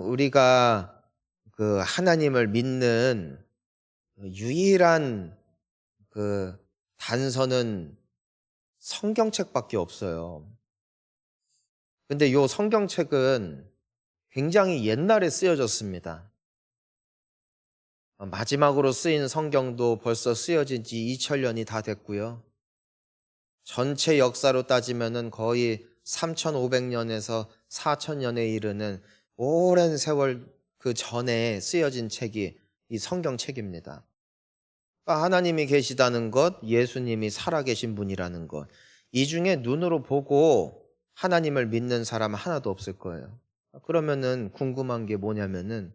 우리가 그 하나님을 믿는 유일한 그 단서는 성경책밖에 없어요. 근데 요 성경책은 굉장히 옛날에 쓰여졌습니다. 마지막으로 쓰인 성경도 벌써 쓰여진 지 2000년이 다 됐고요. 전체 역사로 따지면은 거의 3500년에서 4000년에 이르는 오랜 세월 그 전에 쓰여진 책이 이 성경책입니다. 그러니까 하나님이 계시다는 것, 예수님이 살아계신 분이라는 것, 이 중에 눈으로 보고 하나님을 믿는 사람 하나도 없을 거예요. 그러면은 궁금한 게 뭐냐면은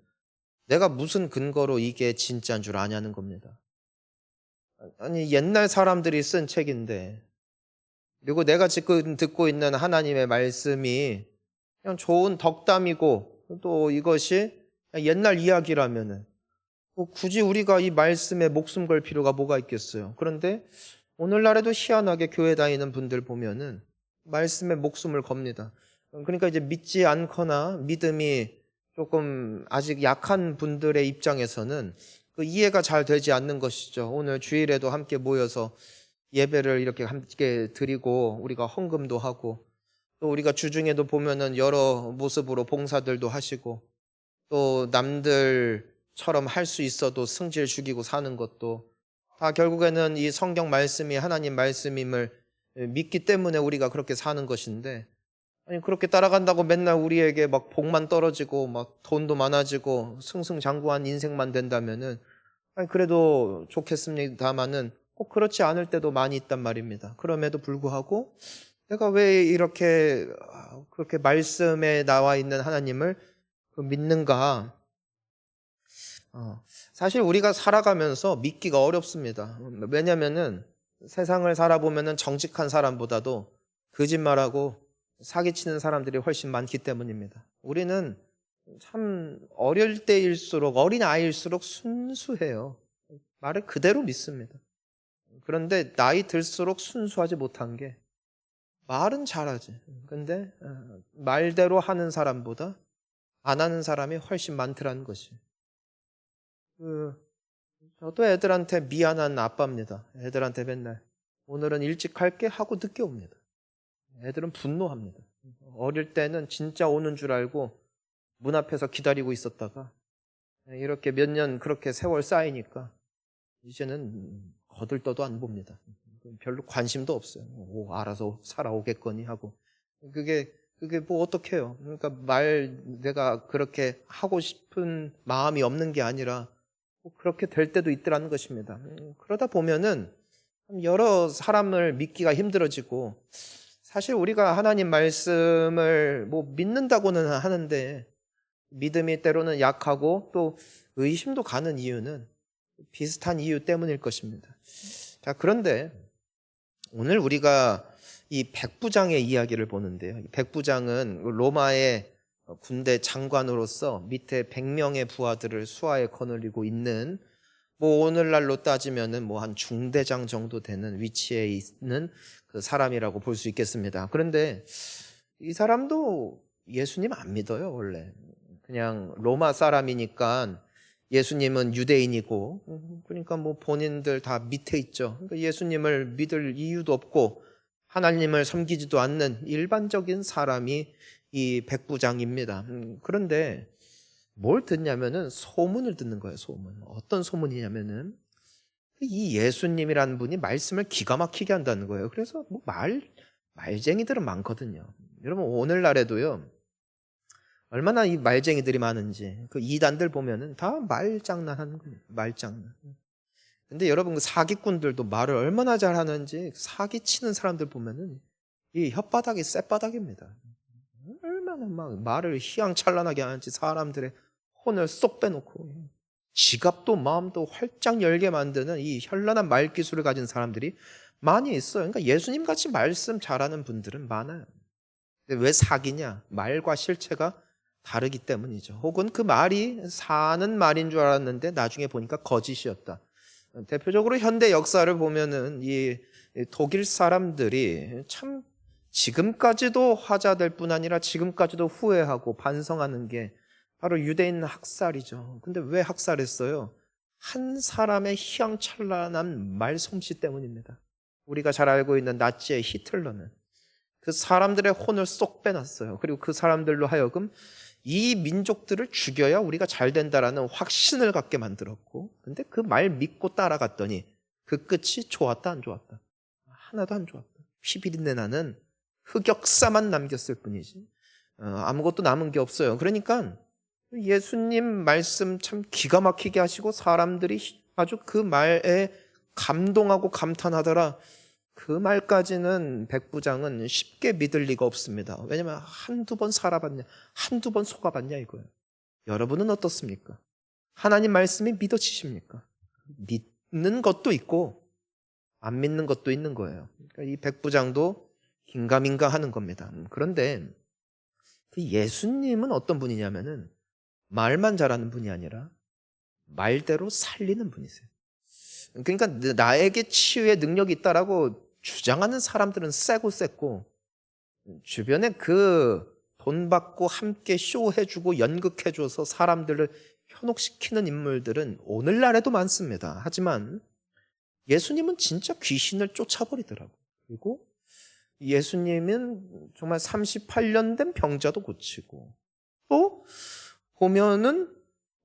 내가 무슨 근거로 이게 진짜인 줄 아냐는 겁니다. 아니, 옛날 사람들이 쓴 책인데, 그리고 내가 지금 듣고 있는 하나님의 말씀이 그냥 좋은 덕담이고 또 이것이 옛날 이야기라면은 굳이 우리가 이 말씀에 목숨 걸 필요가 뭐가 있겠어요. 그런데 오늘날에도 희한하게 교회 다니는 분들 보면은 말씀에 목숨을 겁니다. 그러니까 이제 믿지 않거나 믿음이 조금 아직 약한 분들의 입장에서는 그 이해가 잘 되지 않는 것이죠. 오늘 주일에도 함께 모여서 예배를 이렇게 함께 드리고 우리가 헌금도 하고 또 우리가 주중에도 보면은 여러 모습으로 봉사들도 하시고 또 남들처럼 할 수 있어도 승질 죽이고 사는 것도 다 결국에는 이 성경 말씀이 하나님 말씀임을 믿기 때문에 우리가 그렇게 사는 것인데, 아니 그렇게 따라간다고 맨날 우리에게 막 복만 떨어지고 막 돈도 많아지고 승승장구한 인생만 된다면은 아니 그래도 좋겠습니다마는 꼭 그렇지 않을 때도 많이 있단 말입니다. 그럼에도 불구하고 내가 왜 이렇게 그렇게 말씀에 나와 있는 하나님을 믿는가? 사실 우리가 살아가면서 믿기가 어렵습니다. 왜냐면은 세상을 살아보면은 정직한 사람보다도 거짓말하고 사기치는 사람들이 훨씬 많기 때문입니다. 우리는 참 어릴 때일수록 어린아이일수록 순수해요. 말을 그대로 믿습니다. 그런데 나이 들수록 순수하지 못한 게 말은 잘하지. 근데 말대로 하는 사람보다 안 하는 사람이 훨씬 많더라는 것이. 저도 애들한테 미안한 아빠입니다. 애들한테 맨날 오늘은 일찍 갈게 하고 늦게 옵니다. 애들은 분노합니다. 어릴 때는 진짜 오는 줄 알고 문 앞에서 기다리고 있었다가 이렇게 몇 년 그렇게 세월 쌓이니까 이제는 거들떠도 안 봅니다. 별로 관심도 없어요. 알아서 살아오겠거니 하고. 그게 뭐 어떡해요. 그러니까 내가 그렇게 하고 싶은 마음이 없는 게 아니라 그렇게 될 때도 있더라는 것입니다. 그러다 보면은 여러 사람을 믿기가 힘들어지고, 사실 우리가 하나님 말씀을 뭐 믿는다고는 하는데 믿음이 때로는 약하고 또 의심도 가는 이유는 비슷한 이유 때문일 것입니다. 자, 그런데 오늘 우리가 이 백부장의 이야기를 보는데요. 이 백부장은 로마의 군대 장관으로서 밑에 100명의 부하들을 수하에 거느리고 있는, 뭐 오늘날로 따지면은 뭐 한 중대장 정도 되는 위치에 있는 그 사람이라고 볼 수 있겠습니다. 그런데 이 사람도 예수님 안 믿어요, 원래. 그냥 로마 사람이니까 예수님은 유대인이고, 그러니까 뭐 본인들 다 밑에 있죠. 그러니까 예수님을 믿을 이유도 없고 하나님을 섬기지도 않는 일반적인 사람이 이 백부장입니다. 그런데 뭘 듣냐면은 소문을 듣는 거예요, 소문. 어떤 소문이냐면은 이 예수님이라는 분이 말씀을 기가 막히게 한다는 거예요. 그래서 뭐 말쟁이들은 많거든요. 여러분 오늘날에도요. 얼마나 이 말쟁이들이 많은지 그 이단들 보면은 다 말장난하는 거예요. 말장난. 근데 여러분 그 사기꾼들도 말을 얼마나 잘하는지 사기치는 사람들 보면은 이 혓바닥이 쌔바닥입니다. 얼마나 막 말을 희양찬란하게 하는지 사람들의 혼을 쏙 빼놓고 지갑도 마음도 활짝 열게 만드는 이 현란한 말 기술을 가진 사람들이 많이 있어요. 그러니까 예수님 같이 말씀 잘하는 분들은 많아요. 근데 왜 사기냐? 말과 실체가 다르기 때문이죠. 혹은 그 말이 사는 말인 줄 알았는데 나중에 보니까 거짓이었다. 대표적으로 현대 역사를 보면은 이 독일 사람들이 참 지금까지도 화자될 뿐 아니라 지금까지도 후회하고 반성하는 게 바로 유대인 학살이죠. 근데 왜 학살했어요? 한 사람의 희망찬란한 말솜씨 때문입니다. 우리가 잘 알고 있는 나치의 히틀러는 그 사람들의 혼을 쏙 빼놨어요. 그리고 그 사람들로 하여금 이 민족들을 죽여야 우리가 잘 된다라는 확신을 갖게 만들었고, 근데 그 말 믿고 따라갔더니 그 끝이 좋았다 안 좋았다? 하나도 안 좋았다. 피비린내 나는 흑역사만 남겼을 뿐이지 아무것도 남은 게 없어요. 그러니까 예수님 말씀 참 기가 막히게 하시고 사람들이 아주 그 말에 감동하고 감탄하더라. 그 말까지는 백부장은 쉽게 믿을 리가 없습니다. 왜냐하면 한두 번 살아봤냐, 한두 번 속아봤냐 이거예요. 여러분은 어떻습니까? 하나님 말씀이 믿어지십니까? 믿는 것도 있고 안 믿는 것도 있는 거예요. 그러니까 이 백부장도 긴가민가 하는 겁니다. 그런데 그 예수님은 어떤 분이냐면은 말만 잘하는 분이 아니라 말대로 살리는 분이세요. 그러니까 나에게 치유의 능력이 있다라고 주장하는 사람들은 세고 셌고, 주변에 그 돈 받고 함께 쇼해주고 연극해줘서 사람들을 현혹시키는 인물들은 오늘날에도 많습니다. 하지만 예수님은 진짜 귀신을 쫓아버리더라고요. 그리고 예수님은 정말 38년 된 병자도 고치고, 또 보면은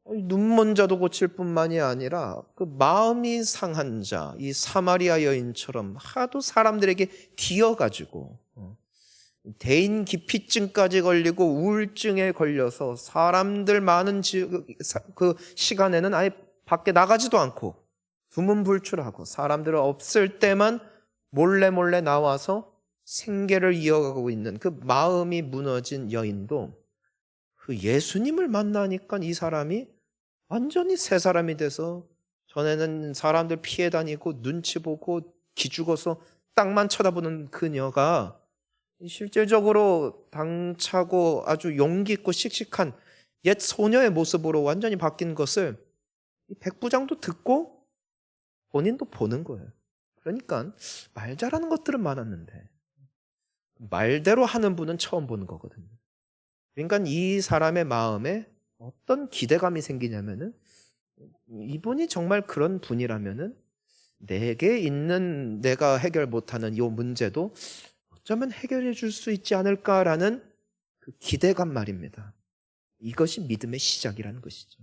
눈먼 자도 고칠 뿐만이 아니라 그 마음이 상한 자, 이 사마리아 여인처럼 하도 사람들에게 뒤어가지고 대인 기피증까지 걸리고 우울증에 걸려서 사람들 많은 그 시간에는 아예 밖에 나가지도 않고 두문불출하고 사람들 없을 때만 몰래 나와서 생계를 이어가고 있는 그 마음이 무너진 여인도 그 예수님을 만나니까 이 사람이 완전히 새 사람이 돼서, 전에는 사람들 피해 다니고 눈치 보고 기죽어서 땅만 쳐다보는 그녀가 실질적으로 당차고 아주 용기 있고 씩씩한 옛 소녀의 모습으로 완전히 바뀐 것을 이 백부장도 듣고 본인도 보는 거예요. 그러니까 말 잘하는 것들은 많았는데 말대로 하는 분은 처음 보는 거거든요. 그러니까 이 사람의 마음에 어떤 기대감이 생기냐면은, 이분이 정말 그런 분이라면은 내게 있는 내가 해결 못하는 이 문제도 어쩌면 해결해 줄 수 있지 않을까라는 그 기대감 말입니다. 이것이 믿음의 시작이라는 것이죠.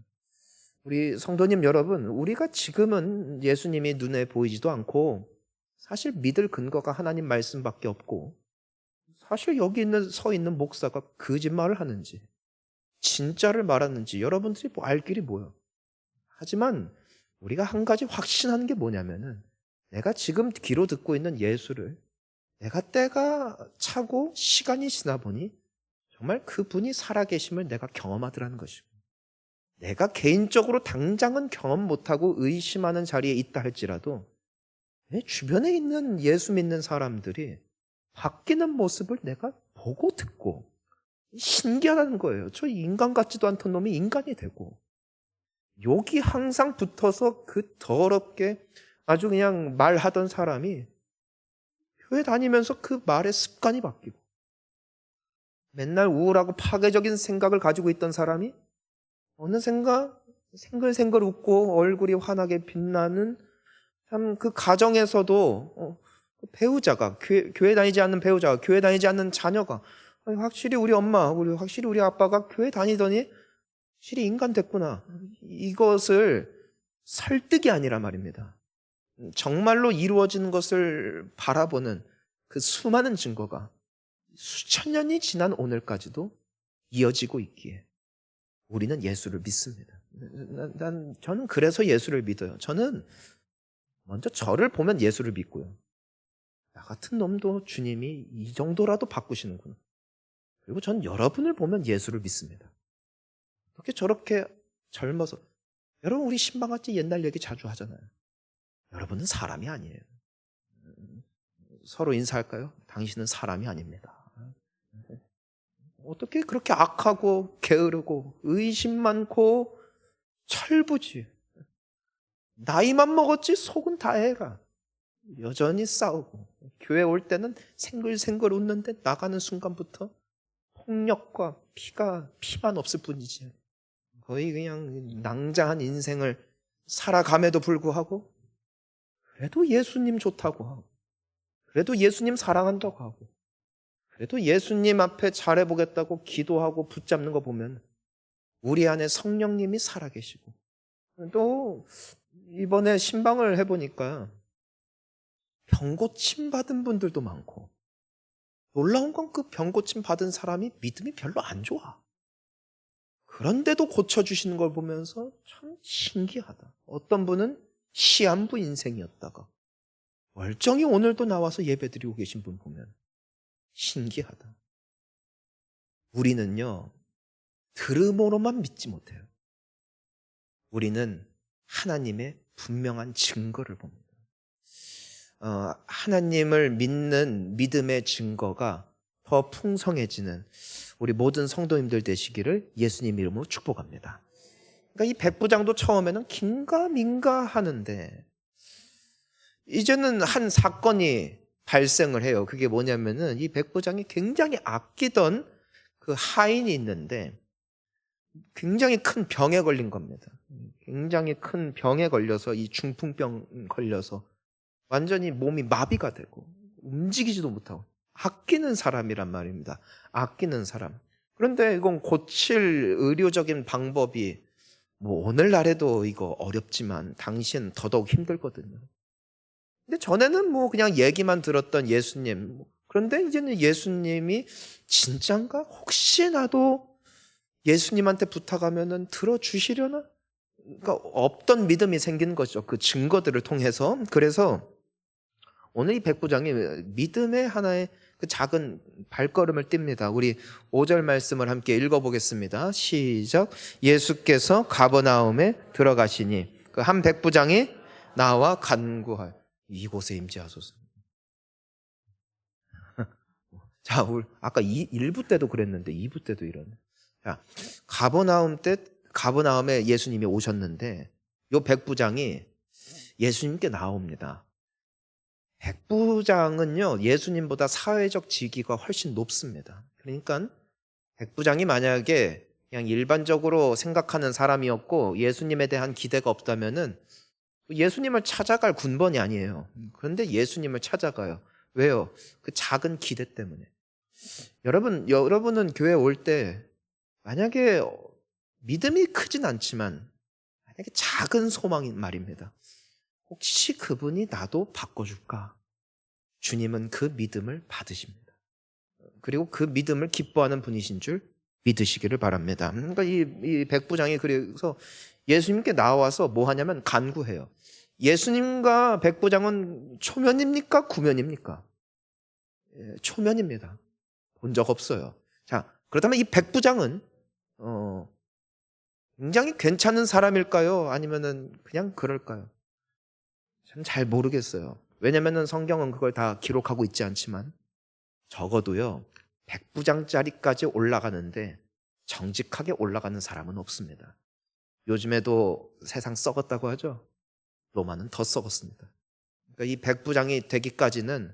우리 성도님 여러분, 우리가 지금은 예수님이 눈에 보이지도 않고 사실 믿을 근거가 하나님 말씀밖에 없고, 사실 여기 서 있는 목사가 거짓말을 하는지 진짜를 말하는지 여러분들이 알 길이 뭐예요. 하지만 우리가 한 가지 확신하는 게 뭐냐면은, 내가 지금 귀로 듣고 있는 예수를 내가 때가 차고 시간이 지나 보니 정말 그분이 살아계심을 내가 경험하더라는 것이고, 내가 개인적으로 당장은 경험 못하고 의심하는 자리에 있다 할지라도 내 주변에 있는 예수 믿는 사람들이 바뀌는 모습을 내가 보고 듣고 신기하다는 거예요. 저 인간 같지도 않던 놈이 인간이 되고, 여기 항상 붙어서 그 더럽게 아주 그냥 말하던 사람이 교회 다니면서 그 말의 습관이 바뀌고, 맨날 우울하고 파괴적인 생각을 가지고 있던 사람이 어느샌가 생글생글 웃고 얼굴이 환하게 빛나는, 참 그 가정에서도 배우자가 교회 다니지 않는 배우자가, 교회 다니지 않는 자녀가 확실히 우리 엄마, 확실히 우리 아빠가 교회 다니더니 확실히 인간 됐구나. 이것을 설득이 아니라 말입니다. 정말로 이루어지는 것을 바라보는 그 수많은 증거가 수천 년이 지난 오늘까지도 이어지고 있기에 우리는 예수를 믿습니다. 저는 그래서 예수를 믿어요. 저는 먼저 저를 보면 예수를 믿고요. 나 같은 놈도 주님이 이 정도라도 바꾸시는구나. 그리고 전 여러분을 보면 예수를 믿습니다. 어떻게 저렇게 젊어서, 여러분 우리 신방같이 옛날 얘기 자주 하잖아요. 여러분은 사람이 아니에요. 서로 인사할까요? 당신은 사람이 아닙니다. 어떻게 그렇게 악하고 게으르고 의심 많고 철부지, 나이만 먹었지 속은 다 애가 여전히 싸우고, 교회 올 때는 생글생글 웃는데 나가는 순간부터 폭력과 피만 없을 뿐이지. 거의 그냥 낭자한 인생을 살아감에도 불구하고 그래도 예수님 좋다고 하고 그래도 예수님 사랑한다고 하고 그래도 예수님 앞에 잘해보겠다고 기도하고 붙잡는 거 보면 우리 안에 성령님이 살아계시고 또 이번에 신방을 해보니까 병고침 받은 분들도 많고 놀라운 건 그 병고침 받은 사람이 믿음이 별로 안 좋아. 그런데도 고쳐주시는 걸 보면서 참 신기하다. 어떤 분은 시한부 인생이었다가 멀쩡히 오늘도 나와서 예배드리고 계신 분 보면 신기하다. 우리는요, 들음으로만 믿지 못해요. 우리는 하나님의 분명한 증거를 봅니다. 하나님을 믿는 믿음의 증거가 더 풍성해지는 우리 모든 성도님들 되시기를 예수님 이름으로 축복합니다. 그러니까 이 백부장도 처음에는 긴가민가 하는데 이제는 한 사건이 발생을 해요. 그게 뭐냐면은 이 백부장이 굉장히 아끼던 그 하인이 있는데 굉장히 큰 병에 걸린 겁니다. 굉장히 큰 병에 걸려서 이 중풍병 걸려서 완전히 몸이 마비가 되고 움직이지도 못하고 아끼는 사람이란 말입니다. 아끼는 사람. 그런데 이건 고칠 의료적인 방법이 뭐 오늘날에도 이거 어렵지만 당시엔 더더욱 힘들거든요. 근데 전에는 뭐 그냥 얘기만 들었던 예수님. 그런데 이제는 예수님이 진짠가? 혹시 나도 예수님한테 부탁하면은 들어주시려나? 그러니까 없던 믿음이 생긴 거죠. 그 증거들을 통해서. 그래서 오늘 이 백부장이 믿음의 하나의 그 작은 발걸음을 띱니다. 우리 5절 말씀을 함께 읽어보겠습니다. 시작. 예수께서 가버나움에 들어가시니 그 한 백부장이 나와 간구하여 이곳에 임재하소서. 자, 우리 아까 1부 때도 그랬는데 2부 때도 이러네. 자, 가버나움에 예수님이 오셨는데 요 백부장이 예수님께 나옵니다. 백부장은요, 예수님보다 사회적 직위가 훨씬 높습니다. 그러니까 백부장이 만약에 그냥 일반적으로 생각하는 사람이었고 예수님에 대한 기대가 없다면은 예수님을 찾아갈 군번이 아니에요. 그런데 예수님을 찾아가요. 왜요? 그 작은 기대 때문에. 여러분은 교회 올 때 만약에 믿음이 크진 않지만 만약에 작은 소망인 말입니다. 혹시 그분이 나도 바꿔줄까? 주님은 그 믿음을 받으십니다. 그리고 그 믿음을 기뻐하는 분이신 줄 믿으시기를 바랍니다. 그러니까 이 백부장이 그래서 예수님께 나와서 뭐 하냐면 간구해요. 예수님과 백부장은 초면입니까? 구면입니까? 초면입니다. 본 적 없어요. 자, 그렇다면 이 백부장은 굉장히 괜찮은 사람일까요? 아니면은 그냥 그럴까요? 참 잘 모르겠어요. 왜냐면은 성경은 그걸 다 기록하고 있지 않지만 적어도요, 백부장짜리까지 올라가는데 정직하게 올라가는 사람은 없습니다. 요즘에도 세상 썩었다고 하죠? 로마는 더 썩었습니다. 그러니까 이 백부장이 되기까지는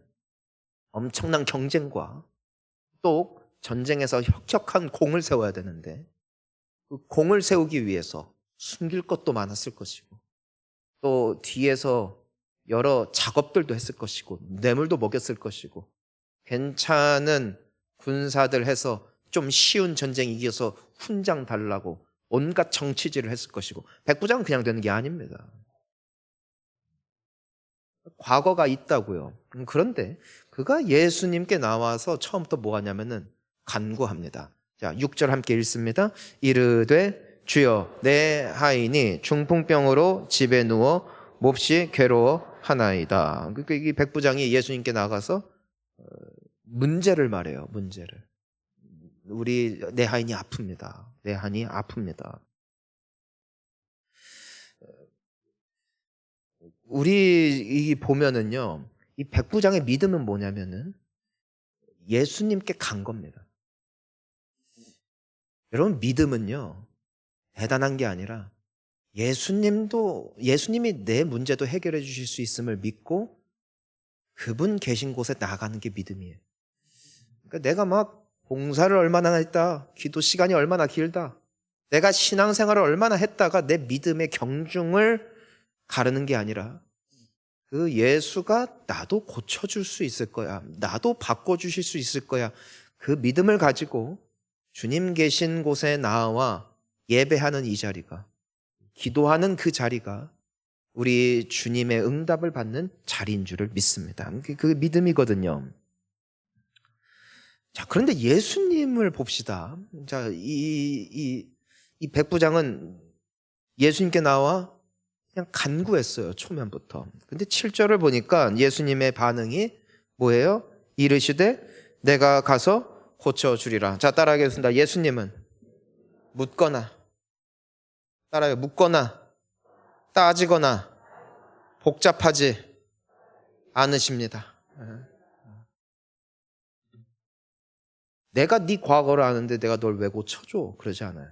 엄청난 경쟁과 또 전쟁에서 혁혁한 공을 세워야 되는데 그 공을 세우기 위해서 숨길 것도 많았을 것이고 또 뒤에서 여러 작업들도 했을 것이고 뇌물도 먹였을 것이고 괜찮은 군사들 해서 좀 쉬운 전쟁 이겨서 훈장 달라고 온갖 정치질을 했을 것이고 백부장은 그냥 되는 게 아닙니다. 과거가 있다고요. 그런데 그가 예수님께 나와서 처음부터 뭐 하냐면은 간구합니다. 자, 6절 함께 읽습니다. 이르되 주여 내 하인이 중풍병으로 집에 누워 몹시 괴로워하나이다. 그러니까 이 백부장이 예수님께 나가서 문제를 말해요. 문제를. 내 하인이 아픕니다. 내 하인이 아픕니다. 우리 보면은요, 이 백부장의 믿음은 뭐냐면은 예수님께 간 겁니다. 여러분, 믿음은요, 대단한 게 아니라 예수님이 내 문제도 해결해 주실 수 있음을 믿고 그분 계신 곳에 나가는 게 믿음이에요. 그러니까 내가 막 봉사를 얼마나 했다, 기도 시간이 얼마나 길다, 내가 신앙생활을 얼마나 했다가 내 믿음의 경중을 가르는 게 아니라 그 예수가 나도 고쳐줄 수 있을 거야. 나도 바꿔주실 수 있을 거야. 그 믿음을 가지고 주님 계신 곳에 나와 예배하는 이 자리가, 기도하는 그 자리가 우리 주님의 응답을 받는 자리인 줄을 믿습니다. 그 믿음이거든요. 자, 그런데 예수님을 봅시다. 자, 이 백부장은 예수님께 나와 그냥 간구했어요. 초면부터. 근데 7절을 보니까 예수님의 반응이 뭐예요? 이르시되 내가 가서 고쳐주리라. 자, 따라하겠습니다. 예수님은 묻거나, 따라요. 묻거나, 따지거나, 복잡하지 않으십니다. 내가 네 과거를 아는데 내가 널 왜 고쳐줘? 그러지 않아요.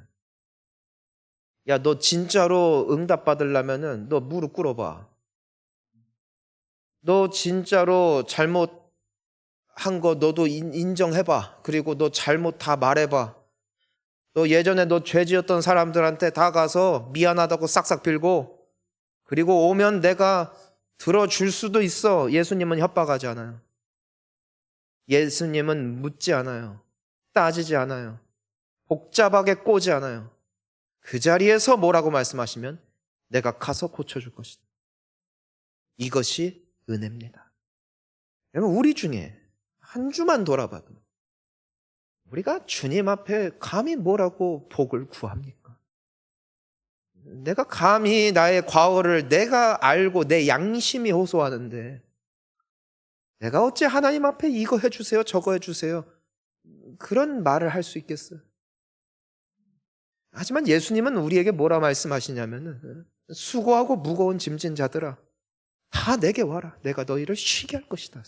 야, 너 진짜로 응답 받으려면은 너 무릎 꿇어봐. 너 진짜로 잘못한 거 너도 인정해봐. 그리고 너 잘못 다 말해봐. 너 예전에 너 죄 지었던 사람들한테 다 가서 미안하다고 싹싹 빌고, 그리고 오면 내가 들어줄 수도 있어. 예수님은 협박하지 않아요. 예수님은 묻지 않아요. 따지지 않아요. 복잡하게 꼬지 않아요. 그 자리에서 뭐라고 말씀하시면 내가 가서 고쳐줄 것이다. 이것이 은혜입니다. 여러분, 우리 중에 한 주만 돌아봐도 우리가 주님 앞에 감히 뭐라고 복을 구합니까? 내가 감히 나의 과거를 내가 알고 내 양심이 호소하는데 내가 어찌 하나님 앞에 이거 해주세요, 저거 해주세요, 그런 말을 할 수 있겠어요? 하지만 예수님은 우리에게 뭐라 말씀하시냐면, 수고하고 무거운 짐진 자들아 다 내게 와라. 내가 너희를 쉬게 할 것이다.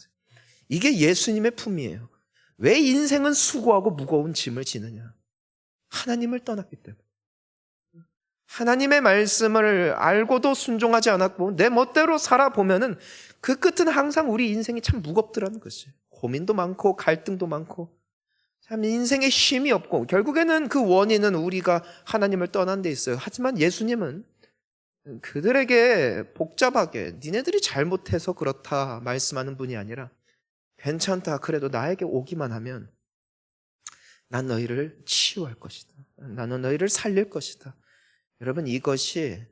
이게 예수님의 품이에요. 왜 인생은 수고하고 무거운 짐을 지느냐? 하나님을 떠났기 때문에. 하나님의 말씀을 알고도 순종하지 않았고 내 멋대로 살아보면은 그 끝은 항상 우리 인생이 참 무겁더라는 것이에요. 고민도 많고 갈등도 많고 참 인생에 쉼이 없고, 결국에는 그 원인은 우리가 하나님을 떠난 데 있어요. 하지만 예수님은 그들에게 복잡하게 니네들이 잘못해서 그렇다 말씀하는 분이 아니라, 괜찮다, 그래도 나에게 오기만 하면 난 너희를 치유할 것이다. 나는 너희를 살릴 것이다. 여러분, 이것이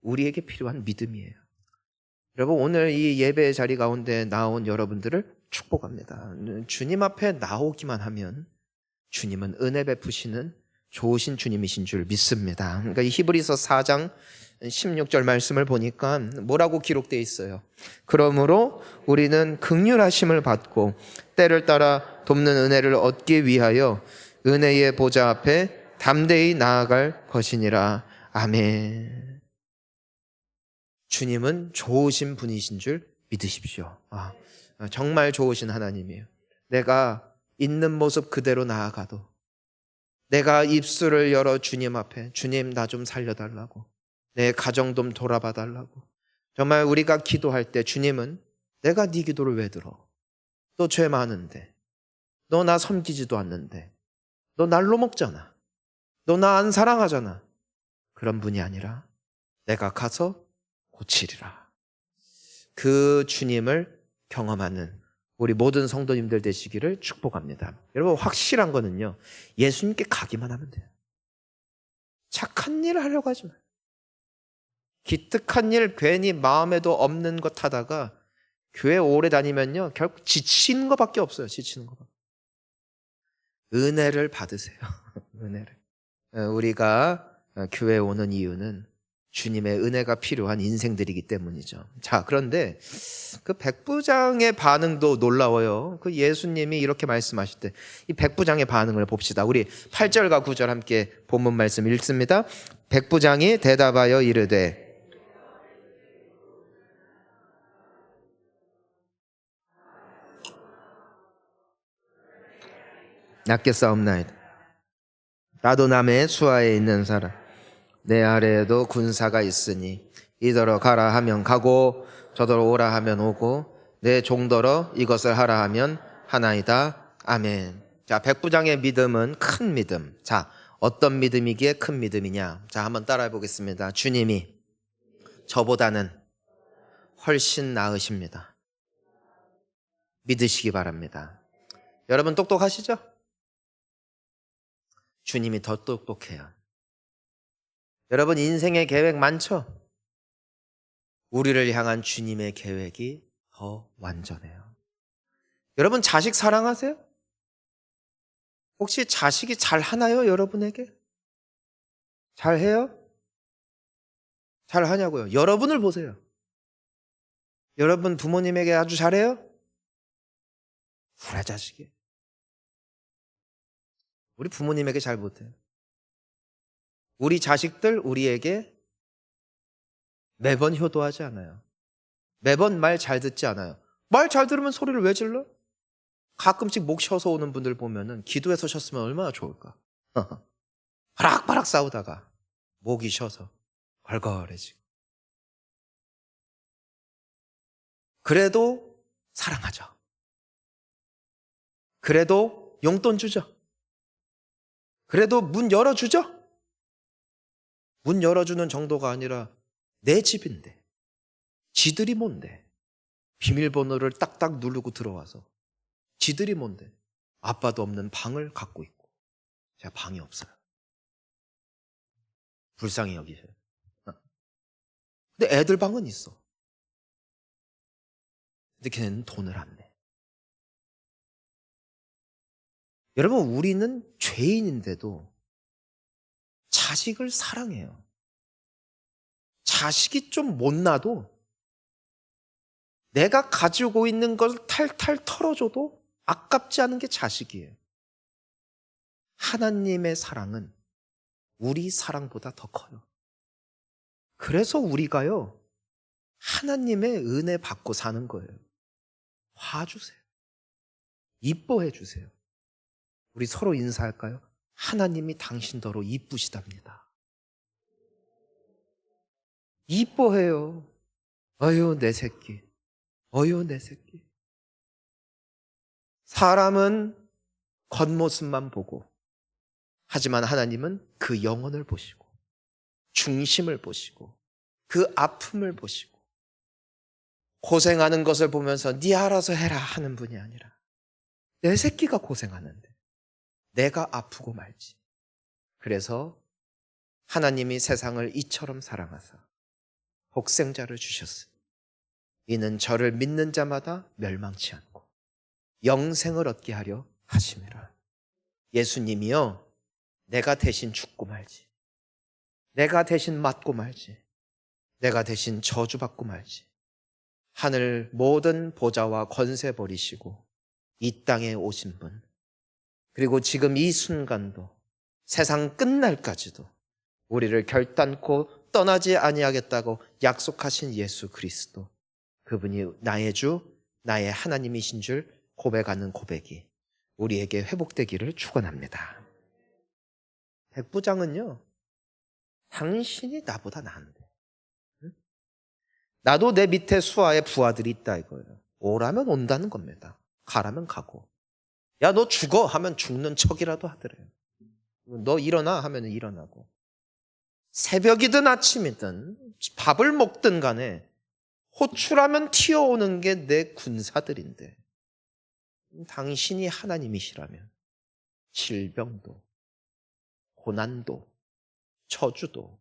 우리에게 필요한 믿음이에요. 여러분, 오늘 이 예배의 자리 가운데 나온 여러분들을 축복합니다. 주님 앞에 나오기만 하면 주님은 은혜 베푸시는 좋으신 주님이신 줄 믿습니다. 그러니까 이 히브리서 4장 16절 말씀을 보니까 뭐라고 기록되어 있어요? 그러므로 우리는 긍휼하심을 받고 때를 따라 돕는 은혜를 얻기 위하여 은혜의 보좌 앞에 담대히 나아갈 것이니라. 아멘. 주님은 좋으신 분이신 줄 믿으십시오. 정말 좋으신 하나님이에요. 내가 있는 모습 그대로 나아가도, 내가 입술을 열어 주님 앞에 주님 나 좀 살려달라고, 내 가정 좀 돌아봐 달라고, 정말 우리가 기도할 때 주님은 내가 네 기도를 왜 들어? 너 죄 많은데, 너 나 섬기지도 않는데, 너 날로 먹잖아, 너 나 안 사랑하잖아. 그런 분이 아니라 내가 가서 고치리라. 그 주님을 경험하는 우리 모든 성도님들 되시기를 축복합니다. 여러분, 확실한 거는요, 예수님께 가기만 하면 돼요. 착한 일 하려고 하지 마요. 기특한 일 괜히 마음에도 없는 것 하다가 교회 오래 다니면요 결국 지치는 것밖에 없어요. 지치는 것밖에. 은혜를 받으세요. 은혜를. 우리가 교회에 오는 이유는 주님의 은혜가 필요한 인생들이기 때문이죠. 자, 그런데 그 백부장의 반응도 놀라워요. 그 예수님이 이렇게 말씀하실 때 이 백부장의 반응을 봅시다. 우리 8절과 9절 함께 본문 말씀 읽습니다. 백부장이 대답하여 이르되 낮게 싸움나이다. 나도 남의 수하에 있는 사람, 내 아래에도 군사가 있으니 이더러 가라 하면 가고 저더러 오라 하면 오고 내 종더러 이것을 하라 하면 하나이다. 아멘. 자, 백부장의 믿음은 큰 믿음. 자, 어떤 믿음이기에 큰 믿음이냐? 자, 한번 따라해 보겠습니다. 주님이 저보다는 훨씬 나으십니다. 믿으시기 바랍니다. 여러분 똑똑하시죠? 주님이 더 똑똑해요. 여러분 인생의 계획 많죠? 우리를 향한 주님의 계획이 더 완전해요. 여러분 자식 사랑하세요? 혹시 자식이 잘하나요, 여러분에게? 잘해요? 잘하냐고요? 여러분을 보세요. 여러분 부모님에게 아주 잘해요? 우리 자식이. 우리 부모님에게 잘 못해요. 우리 자식들 우리에게 매번 효도하지 않아요. 매번 말 잘 듣지 않아요. 말 잘 들으면 소리를 왜 질러? 가끔씩 목 쉬어서 오는 분들 보면은 기도해서 쉬었으면 얼마나 좋을까? 바락바락 싸우다가 목이 쉬어서 걸걸해지고. 그래도 사랑하죠. 그래도 용돈 주죠. 그래도 문 열어주죠. 문 열어주는 정도가 아니라 내 집인데 지들이 뭔데 비밀번호를 딱딱 누르고 들어와서 지들이 뭔데 아빠도 없는 방을 갖고 있고 제가 방이 없어요. 불쌍히 여기세요. 근데 애들 방은 있어. 근데 걔네는 돈을 안 내. 여러분 우리는 죄인인데도 자식을 사랑해요. 자식이 좀 못나도 내가 가지고 있는 걸 탈탈 털어줘도 아깝지 않은 게 자식이에요. 하나님의 사랑은 우리 사랑보다 더 커요. 그래서 우리가요 하나님의 은혜 받고 사는 거예요. 봐주세요. 이뻐해 주세요. 우리 서로 인사할까요? 하나님이 당신더러 이쁘시답니다. 이뻐해요. 어휴 내 새끼. 어휴 내 새끼. 사람은 겉모습만 보고 하지만 하나님은 그 영혼을 보시고 중심을 보시고 그 아픔을 보시고 고생하는 것을 보면서 네 알아서 해라 하는 분이 아니라 내 새끼가 고생하는데 내가 아프고 말지. 그래서 하나님이 세상을 이처럼 사랑하사 독생자를 주셨으니 이는 저를 믿는 자마다 멸망치 않고 영생을 얻게 하려 하심이라. 예수님이요 내가 대신 죽고 말지, 내가 대신 맞고 말지, 내가 대신 저주받고 말지, 하늘 모든 보좌와 권세 버리시고 이 땅에 오신 분, 그리고 지금 이 순간도 세상 끝날까지도 우리를 결단코 떠나지 아니하겠다고 약속하신 예수 그리스도, 그분이 나의 주, 나의 하나님이신 줄 고백하는 고백이 우리에게 회복되기를 축원합니다. 백부장은요 당신이 나보다 나은데, 응? 나도 내 밑에 수하에 부하들이 있다 이거예요. 오라면 온다는 겁니다. 가라면 가고. 야 너 죽어 하면 죽는 척이라도 하더래요. 너 일어나 하면 일어나고. 새벽이든 아침이든 밥을 먹든 간에 호출하면 튀어오는 게 내 군사들인데 당신이 하나님이시라면 질병도 고난도 저주도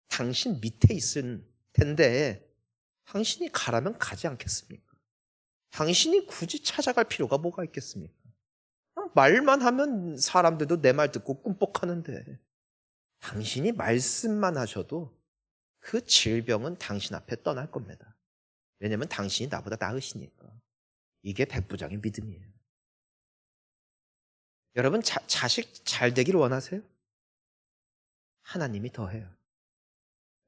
당신 밑에 있을 텐데 당신이 가라면 가지 않겠습니까? 당신이 굳이 찾아갈 필요가 뭐가 있겠습니까? 말만 하면 사람들도 내 말 듣고 꿈뻑하는데 당신이 말씀만 하셔도 그 질병은 당신 앞에 떠날 겁니다. 왜냐하면 당신이 나보다 나으시니까. 이게 백부장의 믿음이에요. 여러분 자식 잘 되기를 원하세요? 하나님이 더해요.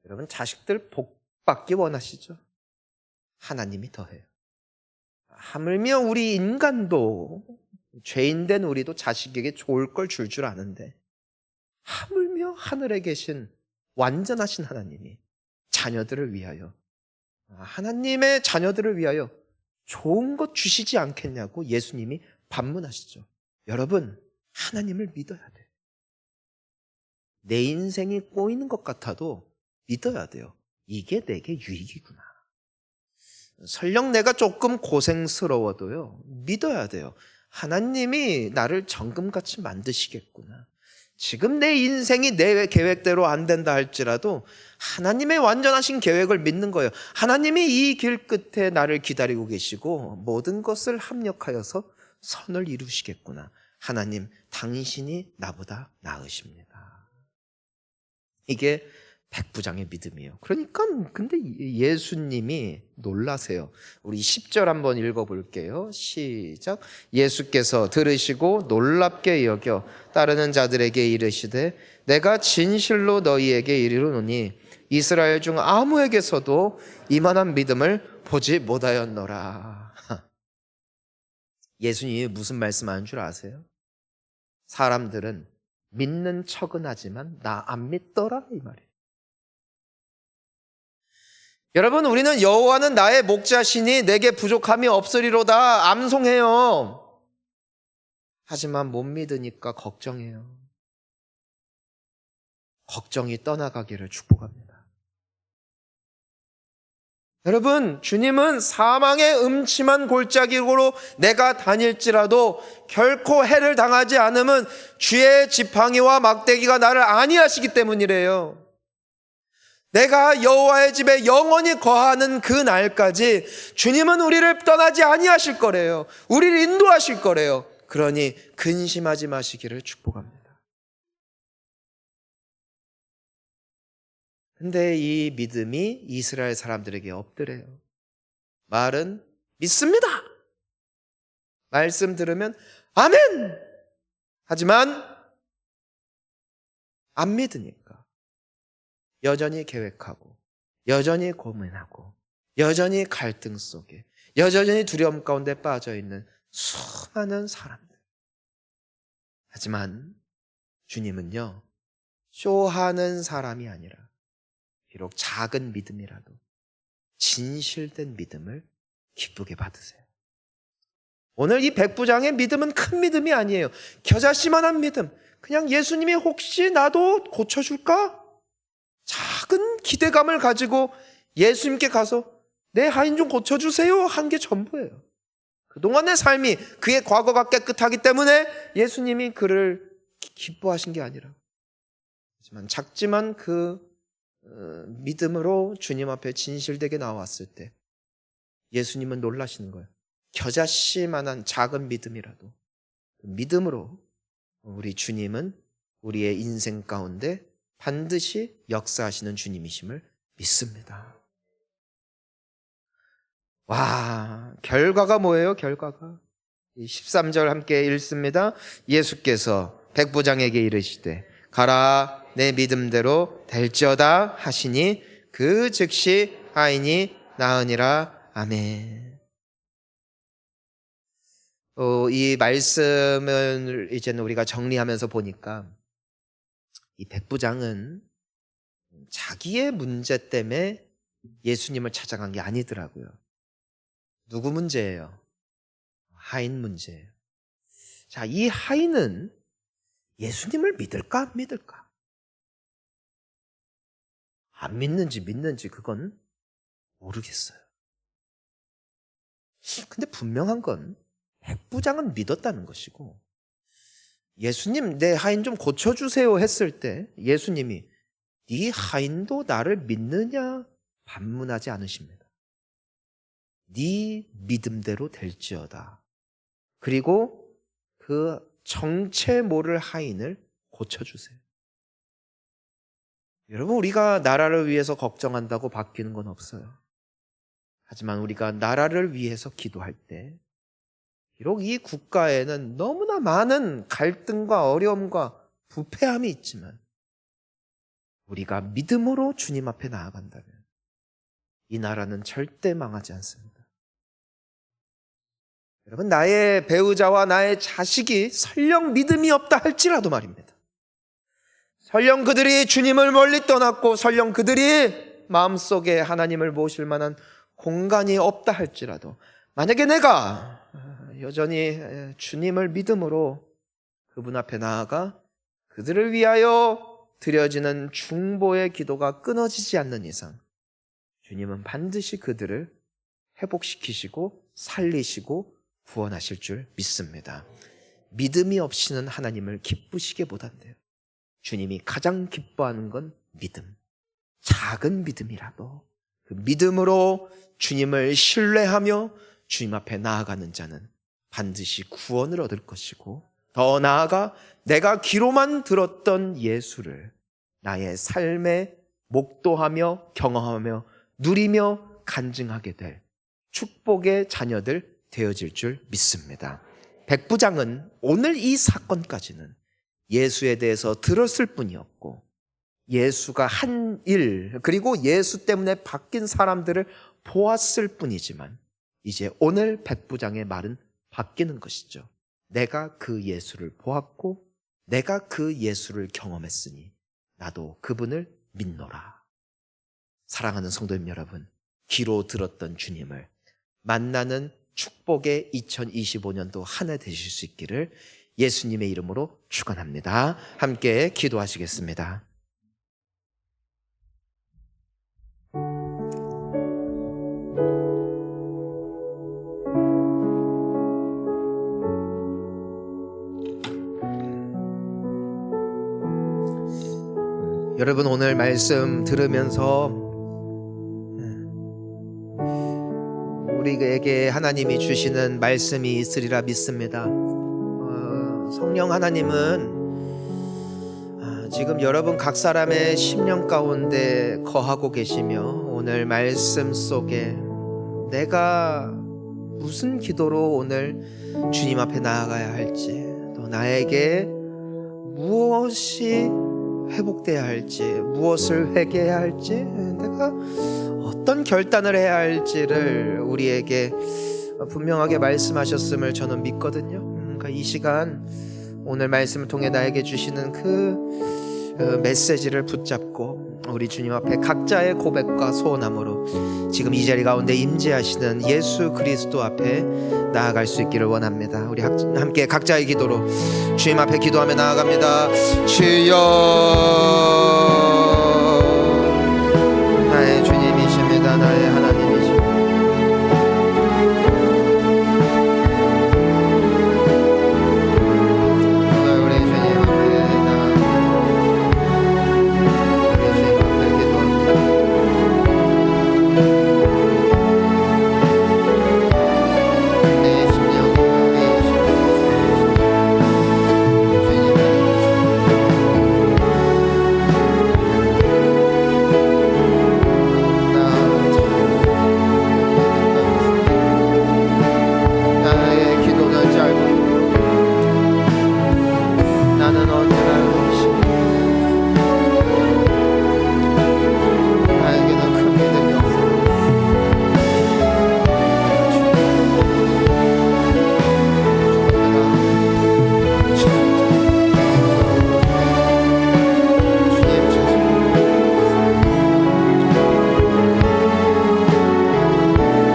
여러분 자식들 복 받기 원하시죠? 하나님이 더해요. 하물며 우리 인간도 죄인된 우리도 자식에게 좋을 걸 줄 아는데 하물며 하늘에 계신 완전하신 하나님이 자녀들을 위하여, 하나님의 자녀들을 위하여 좋은 것 주시지 않겠냐고 예수님이 반문하시죠. 여러분 하나님을 믿어야 돼요. 내 인생이 꼬이는 것 같아도 믿어야 돼요. 이게 내게 유익이구나. 설령 내가 조금 고생스러워도요, 믿어야 돼요. 하나님이 나를 정금같이 만드시겠구나. 지금 내 인생이 내 계획대로 안 된다 할지라도 하나님의 완전하신 계획을 믿는 거예요. 하나님이 이 길 끝에 나를 기다리고 계시고 모든 것을 합력하여서 선을 이루시겠구나. 하나님, 당신이 나보다 나으십니다. 이게 백부장의 믿음이에요. 그러니까 근데 예수님이 놀라세요. 우리 10절 한번 읽어볼게요. 시작. 예수께서 들으시고 놀랍게 여겨 따르는 자들에게 이르시되 내가 진실로 너희에게 이르노니 이스라엘 중 아무에게서도 이만한 믿음을 보지 못하였노라. 예수님이 무슨 말씀하는 줄 아세요? 사람들은 믿는 척은 하지만 나 안 믿더라 이 말이에요. 여러분, 우리는 여호와는 나의 목자시니 내게 부족함이 없으리로다 암송해요. 하지만 못 믿으니까 걱정해요. 걱정이 떠나가기를 축복합니다. 여러분, 주님은 사망의 음침한 골짜기로 내가 다닐지라도 결코 해를 당하지 않으면 주의 지팡이와 막대기가 나를 안위하시기 때문이래요. 내가 여호와의 집에 영원히 거하는 그 날까지 주님은 우리를 떠나지 아니하실 거래요. 우리를 인도하실 거래요. 그러니 근심하지 마시기를 축복합니다. 근데 이 믿음이 이스라엘 사람들에게 없더래요. 말은 믿습니다. 말씀 들으면 아멘! 하지만 안 믿으니까 여전히 계획하고 여전히 고민하고 여전히 갈등 속에 여전히 두려움 가운데 빠져있는 수많은 사람들. 하지만 주님은요, 쇼하는 사람이 아니라 비록 작은 믿음이라도 진실된 믿음을 기쁘게 받으세요. 오늘 이 백부장의 믿음은 큰 믿음이 아니에요. 겨자씨만한 믿음. 그냥 예수님이 혹시 나도 고쳐줄까? 작은 기대감을 가지고 예수님께 가서 내 하인 좀 고쳐주세요 한 게 전부예요. 그동안의 삶이 그의 과거가 깨끗하기 때문에 예수님이 그를 기뻐하신 게 아니라, 하지만 작지만 그 믿음으로 주님 앞에 진실되게 나왔을 때 예수님은 놀라시는 거예요. 겨자씨만한 작은 믿음이라도 믿음으로 우리 주님은 우리의 인생 가운데 반드시 역사하시는 주님이심을 믿습니다. 와, 결과가 뭐예요? 결과가 13절 함께 읽습니다. 예수께서 백부장에게 이르시되 가라, 내 믿음대로 될지어다 하시니 그 즉시 아인이 나으니라. 아멘. 이 말씀을 이제는 우리가 정리하면서 보니까 이 백부장은 자기의 문제 때문에 예수님을 찾아간 게 아니더라고요. 누구 문제예요? 하인 문제예요. 자, 이 하인은 예수님을 믿을까 안 믿을까? 안 믿는지 믿는지 그건 모르겠어요. 근데 분명한 건 백부장은 믿었다는 것이고, 예수님 내 하인 좀 고쳐주세요 했을 때 예수님이 네 하인도 나를 믿느냐 반문하지 않으십니다. 네 믿음대로 될지어다. 그리고 그 정체 모를 하인을 고쳐주세요. 여러분, 우리가 나라를 위해서 걱정한다고 바뀌는 건 없어요. 하지만 우리가 나라를 위해서 기도할 때 비록 이 국가에는 너무나 많은 갈등과 어려움과 부패함이 있지만 우리가 믿음으로 주님 앞에 나아간다면 이 나라는 절대 망하지 않습니다. 여러분, 나의 배우자와 나의 자식이 설령 믿음이 없다 할지라도 말입니다. 설령 그들이 주님을 멀리 떠났고 설령 그들이 마음속에 하나님을 모실 만한 공간이 없다 할지라도 만약에 내가 여전히 주님을 믿음으로 그분 앞에 나아가 그들을 위하여 드려지는 중보의 기도가 끊어지지 않는 이상 주님은 반드시 그들을 회복시키시고 살리시고 구원하실 줄 믿습니다. 믿음이 없이는 하나님을 기쁘시게 못한대요. 주님이 가장 기뻐하는 건 믿음. 작은 믿음이라도 그 믿음으로 주님을 신뢰하며 주님 앞에 나아가는 자는 반드시 구원을 얻을 것이고, 더 나아가 내가 귀로만 들었던 예수를 나의 삶에 목도하며 경험하며 누리며 간증하게 될 축복의 자녀들 되어질 줄 믿습니다. 백부장은 오늘 이 사건까지는 예수에 대해서 들었을 뿐이었고, 예수가 한 일, 그리고 예수 때문에 바뀐 사람들을 보았을 뿐이지만, 이제 오늘 백부장의 말은 바뀌는 것이죠. 내가 그 예수를 보았고 내가 그 예수를 경험했으니 나도 그분을 믿노라. 사랑하는 성도님 여러분, 귀로 들었던 주님을 만나는 축복의 2025년도 한 해 되실 수 있기를 예수님의 이름으로 축원합니다. 함께 기도하시겠습니다. 여러분, 오늘 말씀 들으면서 우리에게 하나님이 주시는 말씀이 있으리라 믿습니다. 성령 하나님은 지금 여러분 각 사람의 심령 가운데 거하고 계시며, 오늘 말씀 속에 내가 무슨 기도로 오늘 주님 앞에 나아가야 할지, 또 나에게 무엇이 회복돼야 할지, 무엇을 회개해야 할지, 내가 어떤 결단을 해야 할지를 우리에게 분명하게 말씀하셨음을 저는 믿거든요. 그러니까 이 시간 오늘 말씀을 통해 나에게 주시는 그 메시지를 붙잡고 우리 주님 앞에 각자의 고백과 소원함으로 지금 이 자리 가운데 임재하시는 예수 그리스도 앞에 나아갈 수 있기를 원합니다. 우리 함께 각자의 기도로 주님 앞에 기도하며 나아갑니다. 주여, 나의 주님이십니다. 나의 하나님이십니다. 오늘 우리 주님 앞에 우리 주님 앞에 기도합니다. 내 심령 나의 기도는 짧고 나는 언제나 의심, 나에게는 큰 믿음이 없어.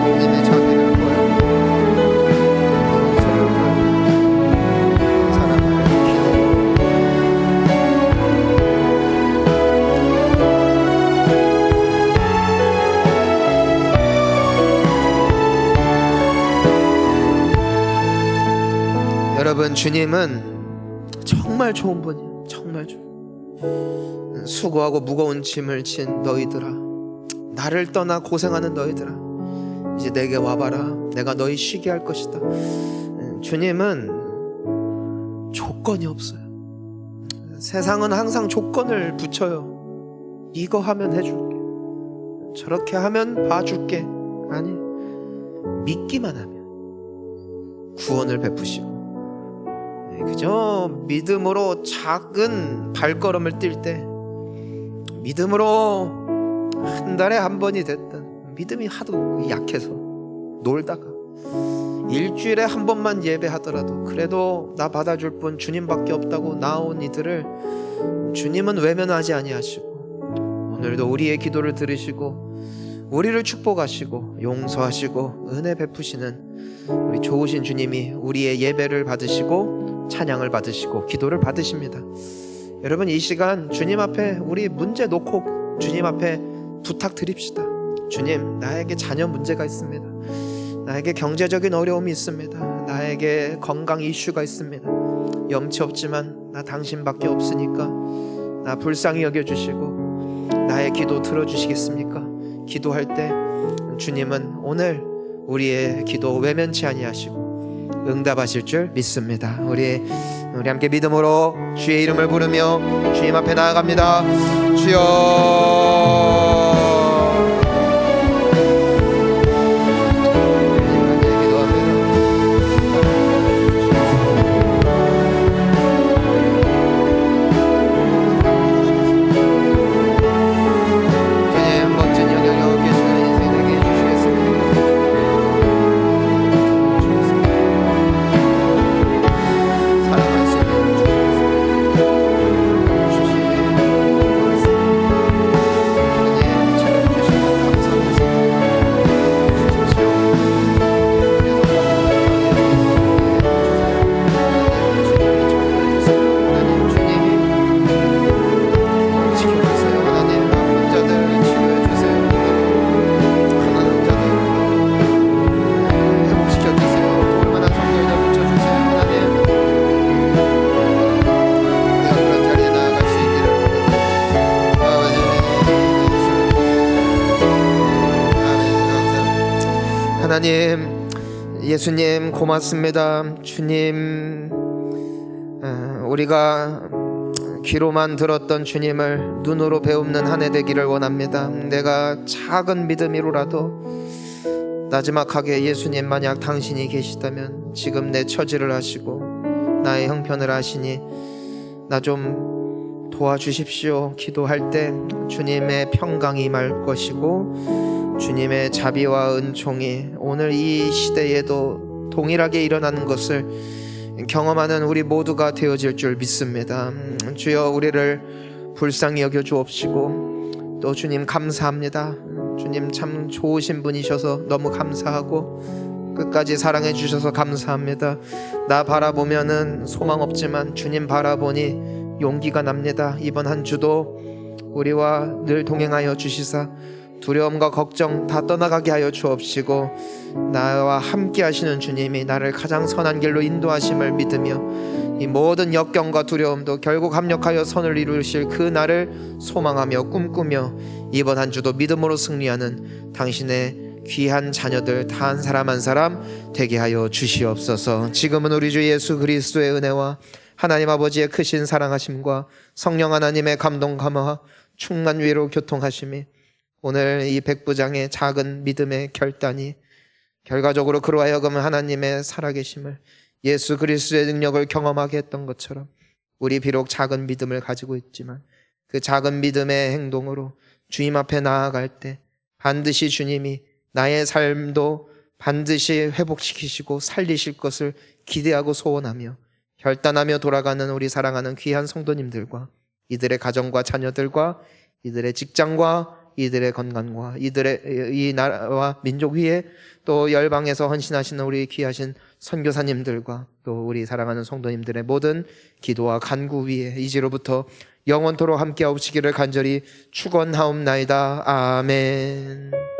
주님의 자비를 구하고 용서를 구하고 사랑을 기도하고 여러분, 주님은 정말 좋은 분이에요. 정말 좋은. 수고하고 무거운 짐을 진 너희들아, 나를 떠나 고생하는 너희들아, 이제 내게 와봐라. 내가 너희 쉬게 할 것이다. 주님은 조건이 없어요. 세상은 항상 조건을 붙여요. 이거 하면 해줄게, 저렇게 하면 봐줄게. 아니, 믿기만 하면 구원을 베푸시고, 그저 믿음으로 작은 발걸음을 뛸 때, 믿음으로 한 달에 한 번이 됐든, 믿음이 하도 약해서 놀다가 일주일에 한 번만 예배하더라도 그래도 나 받아줄 분 주님밖에 없다고 나온 이들을 주님은 외면하지 아니하시고, 오늘도 우리의 기도를 들으시고 우리를 축복하시고 용서하시고 은혜 베푸시는 우리 좋으신 주님이 우리의 예배를 받으시고 찬양을 받으시고 기도를 받으십니다. 여러분, 이 시간 주님 앞에 우리 문제 놓고 주님 앞에 부탁드립시다. 주님, 나에게 자녀 문제가 있습니다. 나에게 경제적인 어려움이 있습니다. 나에게 건강 이슈가 있습니다. 염치 없지만 나 당신밖에 없으니까 나 불쌍히 여겨주시고 나의 기도 들어주시겠습니까? 기도할 때 주님은 오늘 우리의 기도 외면치 아니하시고 응답하실 줄 믿습니다. 우리 함께 믿음으로 주의 이름을 부르며 주님 앞에 나아갑니다. 주여, 하나님, 예수님 고맙습니다. 주님, 우리가 귀로만 들었던 주님을 눈으로 배우는 한 해 되기를 원합니다. 내가 작은 믿음으로라도 나지막하게 예수님 만약 당신이 계시다면 지금 내 처지를 아시고 나의 형편을 아시니 나 좀 도와주십시오. 기도할 때 주님의 평강이 임할 것이고 주님의 자비와 은총이 오늘 이 시대에도 동일하게 일어나는 것을 경험하는 우리 모두가 되어질 줄 믿습니다. 주여, 우리를 불쌍히 여겨 주옵시고 또 주님 감사합니다. 주님 참 좋으신 분이셔서 너무 감사하고 끝까지 사랑해 주셔서 감사합니다. 나 바라보면은 소망 없지만 주님 바라보니 용기가 납니다. 이번 한 주도 우리와 늘 동행하여 주시사 두려움과 걱정 다 떠나가게 하여 주옵시고 나와 함께 하시는 주님이 나를 가장 선한 길로 인도하심을 믿으며 이 모든 역경과 두려움도 결국 합력하여 선을 이루실 그 날을 소망하며 꿈꾸며 이번 한 주도 믿음으로 승리하는 당신의 귀한 자녀들 다 한 사람 한 사람 되게 하여 주시옵소서. 지금은 우리 주 예수 그리스도의 은혜와 하나님 아버지의 크신 사랑하심과 성령 하나님의 감동 감화 충만 위로 교통하심이 오늘 이 백부장의 작은 믿음의 결단이 결과적으로 그로 하여금 하나님의 살아계심을 예수 그리스도의 능력을 경험하게 했던 것처럼 우리 비록 작은 믿음을 가지고 있지만 그 작은 믿음의 행동으로 주님 앞에 나아갈 때 반드시 주님이 나의 삶도 반드시 회복시키시고 살리실 것을 기대하고 소원하며 결단하며 돌아가는 우리 사랑하는 귀한 성도님들과 이들의 가정과 자녀들과 이들의 직장과 이들의 건강과 이들의 이 나라와 민족 위에 또 열방에서 헌신하시는 우리 귀하신 선교사님들과 또 우리 사랑하는 성도님들의 모든 기도와 간구 위에 이제로부터 영원토록 함께 하옵시기를 간절히 축원하옵나이다. 아멘.